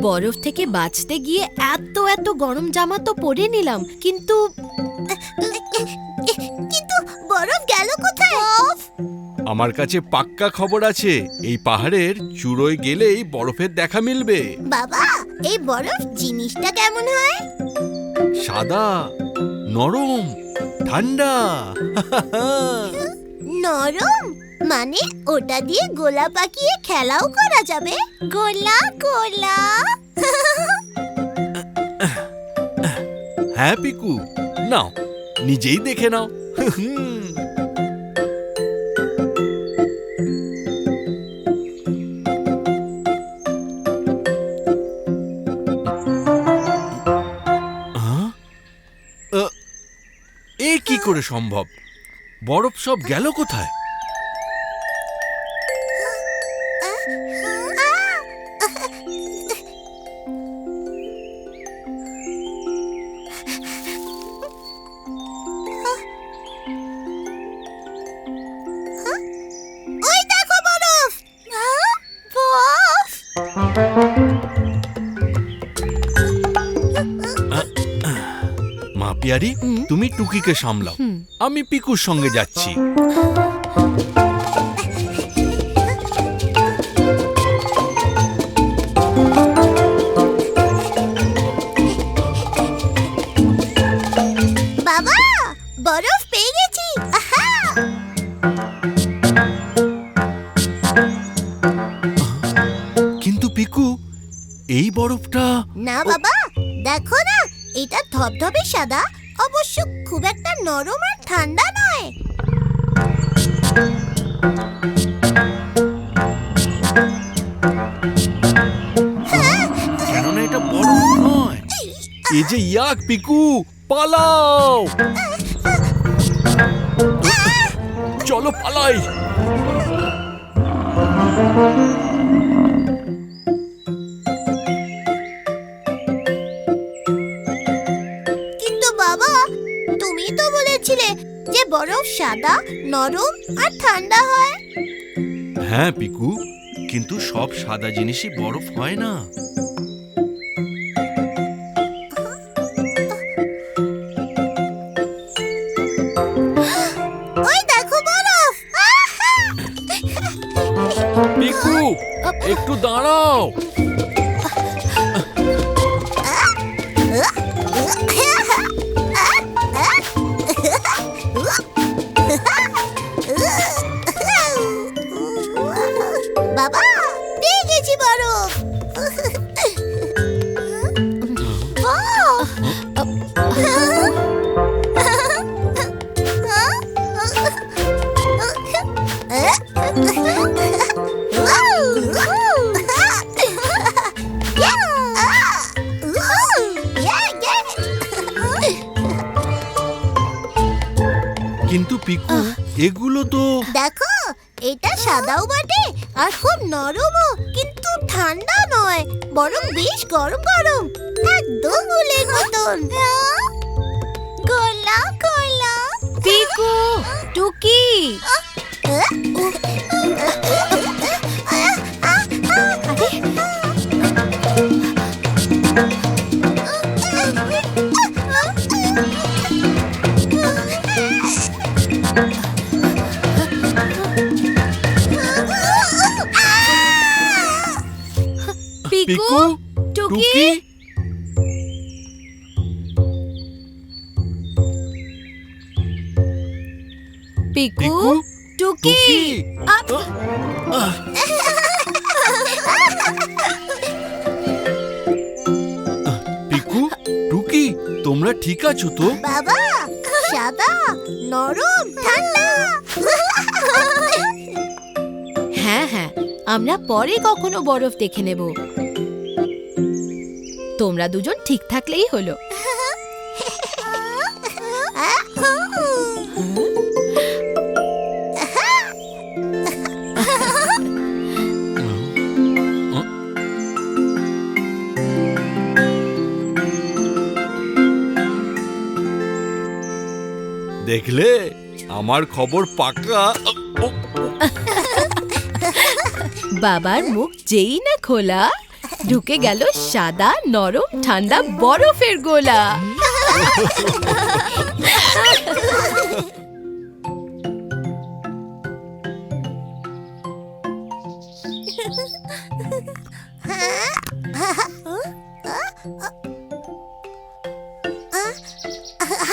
বরফ থেকে বাঁচতে গিয়ে এত এত গরম জামা তো পরে নিলাম, কিন্তু বরফ গেল কোথায়? আমার কাছে পাক্কা খবর আছে, এই পাহাড়ের চূড়োয় গেলেই বরফের দেখা মিলবে। বাবা, এই বরফ জিনিসটা কেমন হয়? সাদা, নরম, ঠান্ডা। নরম মানে ওটা দিয়ে গোলা পাকিয়ে খেলাও করা যাবে? গোলা গোলা। হ্যাঁ পিকু, নাও নিজেই দেখে নাও। এ কি করে সম্ভব? বরফ সব গেল কোথায়? ওই দেখো বরফ। বরফ। মা পিয়ারি, তুমি টুকিকে সামলাও, আমি পিকুর সঙ্গে যাচ্ছি। বাবা, বরফ পেয়ে গেছি। আহা! কিন্তু পিকু, এই বরফটা না বাবা, দেখো না, এটা ধবধবে সাদা, অবশ্য খুব একটা নরম আর ঠান্ডা নয়। কেননা এটা বরফ নয়, এ যে ইয়াক। পিকু পালাও, চলো পালাই। কিন্তু বাবা, তুমি তো বলেছিলে যে বরফ সাদা, নরম আর ঠান্ডা হয়। হ্যাঁ পিকু, কিন্তু সব সাদা জিনিসই বরফ হয় না। ওই দেখো বরফ। আহা! পিকু একটু দাঁড়াও। বাবা, পেয়ে গেছি বরফ। কিন্তু পিকু, এগুলো তো দেখো, এটা সাদাও বটে আর খুব নরমও, কিন্তু ঠান্ডা নয়, বরং বেশ গরম গরম, একদম উলের মতন। গোলা গোলা। পিকু, টুকি, পিকু, পিকু, টুকি, টুকি। পিকু, পিকু, টুকি। টুকি। পিকু, টুকি, তোমরা ঠিক আছো তো? বাবা, সাদা, নরম, ঠান্ডা। হ্যাঁ হ্যাঁ, আমরা পরে কখনো বরফ দেখে নেব। তোমরা দুজন ঠিক থাকলেই হলো। দেখলে, আমার খবর পাক্কা। বাবার মুখ যেই না খোলা, ঢুকে গেল সাদা নরম ঠান্ডা বরফের গোলা।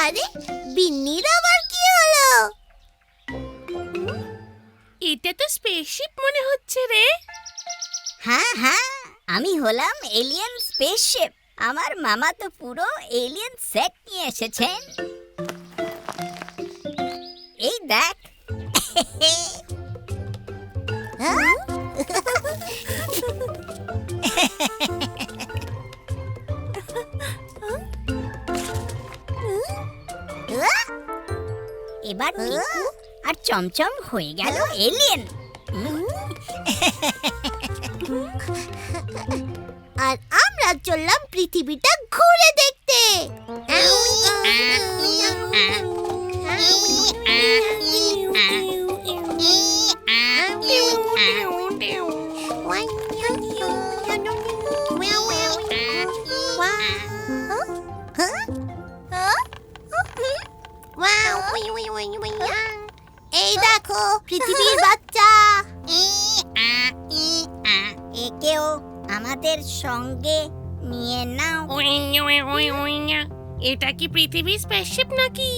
আরে বিন্নির আবার কি হলো? এটা তো স্পেসশিপ মনে হচ্ছে রে। হ্যাঁ হ্যাঁ, আমি হলাম এলিয়েন স্পেসশিপ। আমার মামা তো পুরো এলিয়েন সেট নিয়ে এসেছেন। এই দেখ। এবার টিকু আর চমচম হয়ে গেল এলিয়েন। আর আমরা চললাম পৃথিবীটা ঘুরে দেখতে। এই দেখো পৃথিবীর বাচ্চা। একেও আমাদের সঙ্গে নিয়ে নাও। এটা কি পৃথিবী স্পেসশিপ নাকি?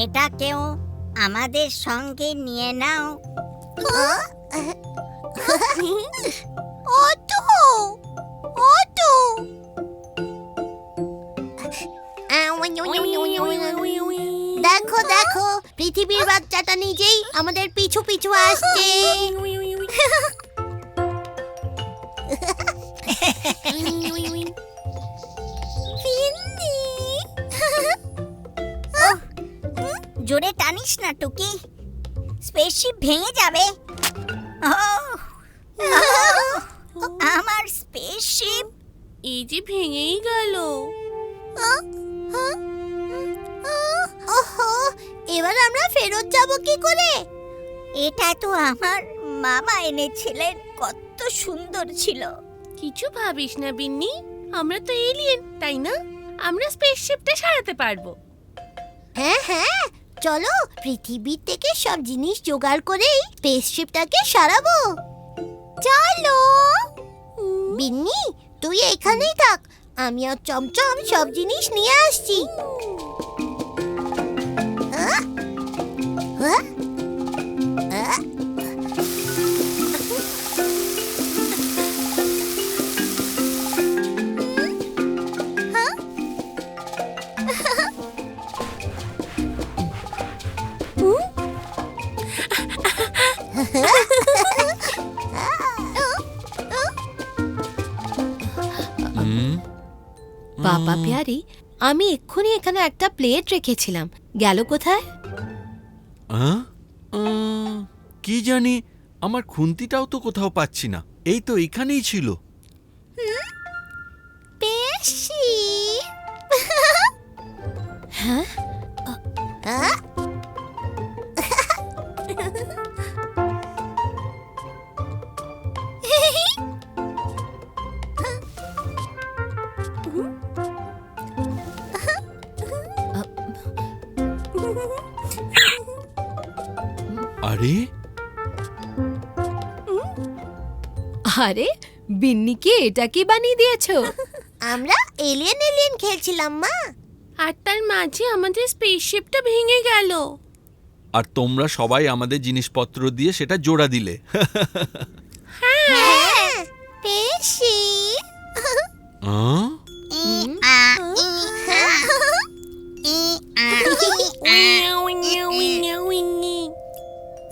এটাকেও আমাদের সঙ্গে নিয়ে নাও। ওটো ওটো দেখো দেখো পৃথিবীর বাচ্চাটা নিজেই আমাদের পিছু পিছু আসছে। জোরে টানিস না টুকি, স্পেসশিপ ভেঙে যাবে। আমার স্পেসশিপ এই যে ভেঙেই গেল। ওহো, এবার আমরা ফেরত যাব কি করে? এটা তো আমার মামা এনেছিলেন, কত সুন্দর ছিল। কিছু ভাবিস না বিন্নি, আমরা তো এলিয়েন, তাই না? আমরা স্পেসশিপটা সারাতে পারবো। হ্যাঁ হ্যাঁ, চলো পৃথিবী থেকে সব জিনিস জোগাড় করেই স্পেসশিপটাকে সারাবো। চলো বিন্নি, তুই এখানেই থাক, আমি আর চমচম সব জিনিস নিয়ে আসছি। বাবা প্যারি, আমি এক্ষুনি এখানে একটা প্লেট রেখেছিলাম, গেল কোথায়? কি জানি, আমার খুন্তিটাও তো কোথাও পাচ্ছি না। এই তো এখানেই ছিল। বেশি হ্যাঁ, আরে আরে বিন্নিকে এটা কি বানিয়ে দিয়েছো? আমরা এলিয়েন এলিয়েন খেলছিলাম মা। আর তার মাঝে আমাদের স্পেসশিপটা ভেঙে গেল। আর তোমরা সবাই আমাদের জিনিসপত্র দিয়ে সেটা জোড়া দিলে। হ্যাঁ বেশি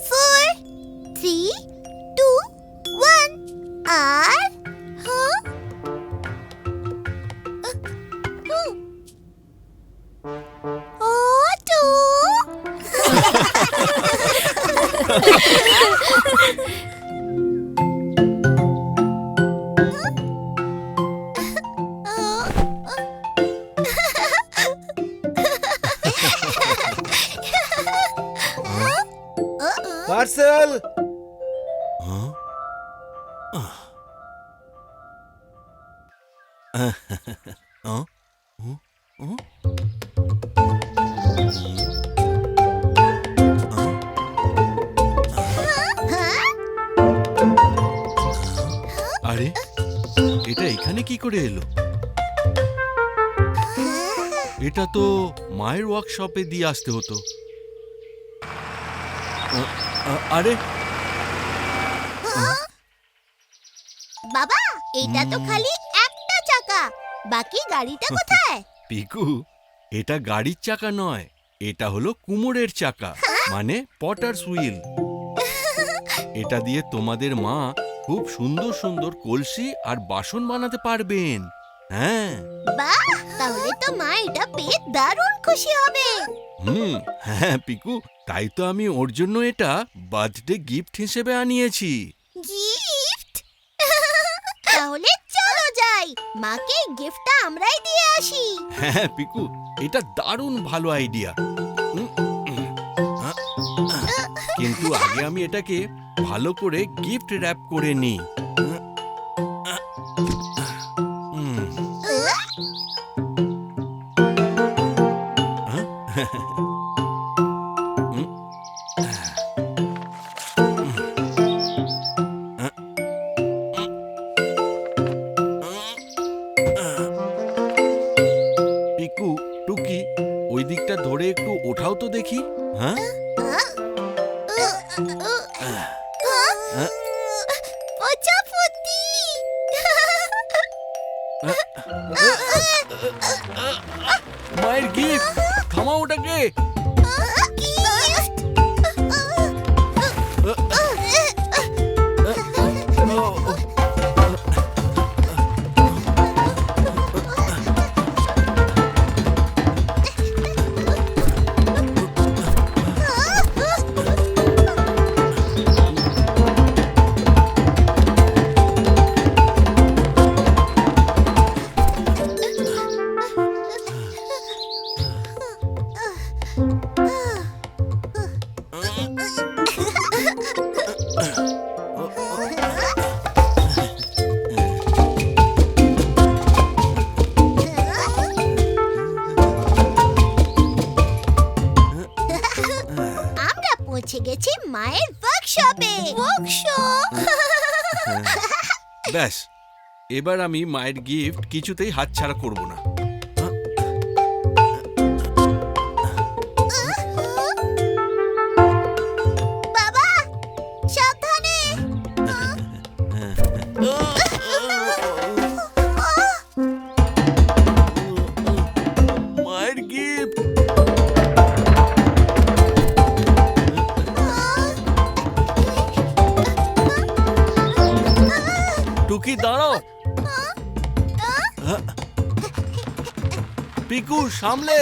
Four, three, two, one. আর ওটো পার্সেল। হ্যাঁ? হ্যাঁ? আরে এটা এখানে কি করে এলো? এটা তো মায়ের ওয়ার্কশপে দিয়ে আসতে হতো। আরে বাবা, এটা তো খালি একটা চাকা, বাকি গাড়িটা কোথায়? পিকু, এটা গাড়ির চাকা নয়, এটা হলো কুমোরের চাকা, মানে পটার্স হুইল। এটা দিয়ে তোমাদের মা খুব সুন্দর সুন্দর কলসি আর বাসন বানাতে পারবেন। হ্যাঁ। বাহ, তাহলে তো মা এটা পেয়ে দারুণ খুশি হবে। হ্যাঁ পিকু, তাই তো আমি ওর জন্য এটা বার্থডে গিফট হিসেবে আনিয়েছি। গিফট? তাহলে চলো যাই, মাকে গিফটটা আমরাই দিয়ে আসি। হ্যাঁ পিকু, এটা দারুণ ভালো আইডিয়া। কিন্তু আগে আমি এটাকে ভালো করে গিফট র্যাপ করে নিই। পিকু, টুকি, ওই দিকটা ধরে একটু ওঠাও তো দেখি। হ্যাঁ, প্রজাপতি! মায়ের গিফট, থামাও ওটাকে। আমরা পৌঁছে গেছি মায়ের ওয়ার্কশপে। ওয়ার্কশপ! ব্যাস, এবার আমি মায়ের গিফট কিছুতেই হাতছাড়া করব না। বাবা, সাবধানে! মায়ের গিফট। টুকি, দাঁড়াও। পিকু, সামলে।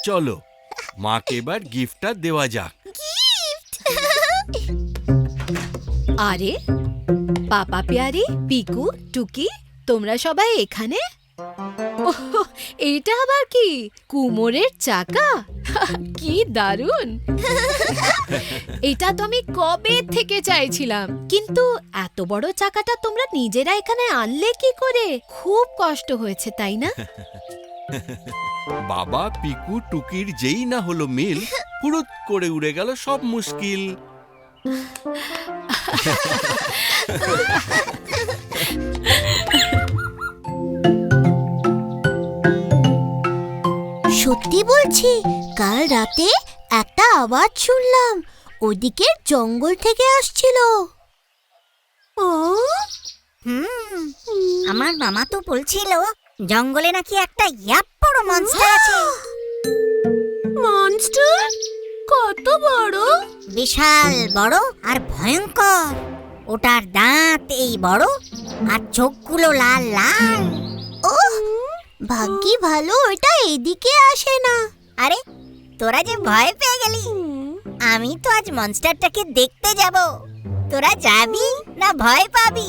চলো, মাকে এবার গিফটটা দেওয়া যাক। আরে পাপা প্যারি, পিকু, টুকি, তোমরা সবাই এখানে? ওহ, এইটা আবার কি? কুমোরের চাকা? কি দারুণ! এটা তো আমি কবে থেকে চাইছিলাম, কিন্তু এত বড় চাকাটা তোমরা নিজেরা এখানে আনলে কি করে? খুব কষ্ট হয়েছে, তাই না? বাবা, পিকু, টুকির যেই না হলো মিল, হুড়ুত করে উড়ে গেল সব মুশকিল। সত্যি বলছি, কাল রাতে একটা আওয়াজ শুনলাম, ওদিকের জঙ্গল থেকে আসছিল। আমার মামা তো বলছিল জঙ্গলে নাকি একটা বড় মনস্টার আছে। মনস্টার? কত বড়? বিশাল বড় আর ভয়ঙ্কর। ওটার দাঁত এই বড় আর চোখগুলো লাল লাল। ভাগ্যি ভালো ওটা এদিকে আসে না। আরে তোরা যে ভয় পেয়ে গেলি, আমি তো আজ মনস্টারটাকে দেখতে যাব। তোরা যাবি না ভয় পাবি?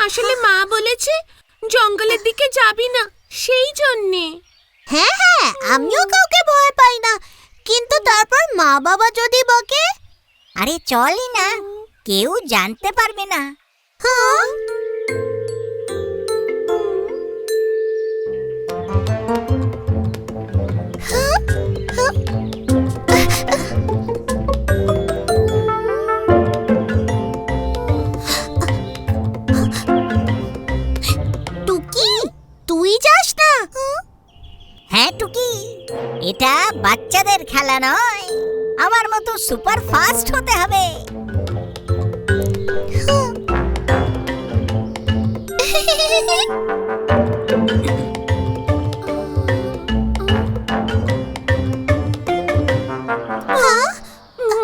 আসলে মা বলেছে জঙ্গলের দিকে যাবি না, সেই জন্যে। হ্যাঁ হ্যাঁ, আমিও কাউকে ভয় পাই না, কিন্তু তারপর মা বাবা যদি বকে। আরে চলই না, কেউ জানতে পারবে না। হ্যাঁ, টুকি তুই যাস না? হ্যাঁ টুকি, এটা বাচ্চাদের খেলা নয়, আমার মতো সুপার ফাস্ট হতে হবে।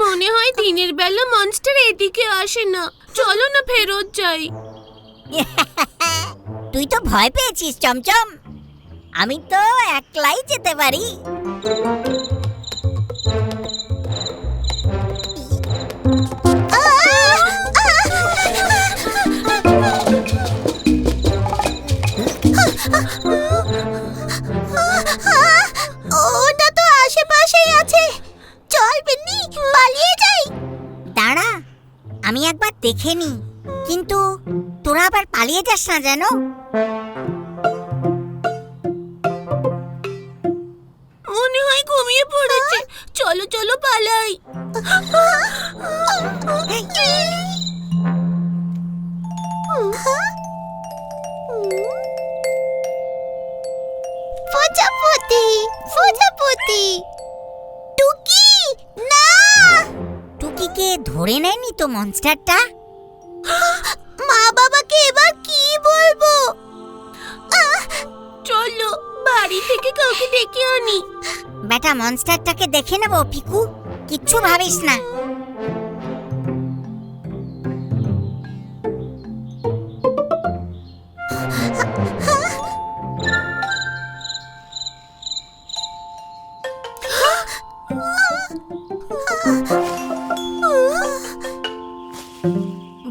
মনে হয় দিনের বেলা মনস্টার এদিকে আসে না। চলো না ফেরত যাই। তুই তো ভয় পেয়েছিস চমচম, আমি তো একলাই যেতে পারি। ওটা তো আশেপাশেই আছে, চল বিন্নি পালিয়ে যাই। দাঁড়া, আমি একবার দেখে নি, কিন্তু তোরা আবার পালিয়ে যাস না যেন। মনে হয় ঘুমিয়ে পড়েছে। চলো চলো পালাই। প্রজাপতি প্রজাপতি, টুকি না! টুকিকে ধরে নেয়নি তো মনস্টারটা? মা বাবাকে এবার কি বলবো? চলো বাড়ি থেকে কাউকে ডেকে আনি। বেটা মনস্টারটাকে দেখে নেব পিকু, কিচ্ছু ভাবিস না।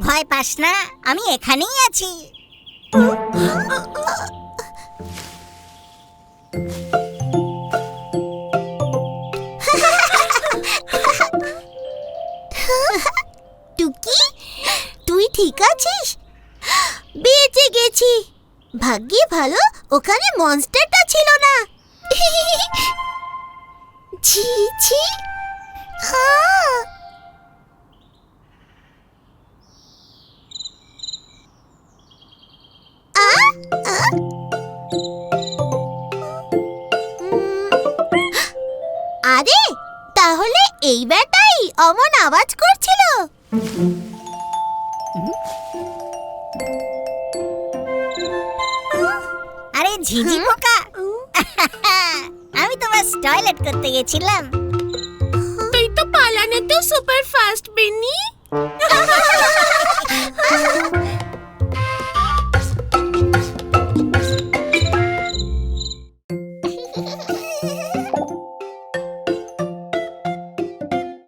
ভয় পাস না, আমি এখানেই আছি। টুকি তুই ঠিক আছিস? বেঁচে গেছি, ভাগ্যি ভালো ওখানে মনস্টারটা ছিল না। ছি ছি। আরে তাহলে এই বেটাই অমন আওয়াজ করছিল। আরে ঝিঝি পোকা, আমি তোমার টয়লেট করতে গেছিলাম। তুই তো পালানোতেও সুপার ফাস্ট বেনি।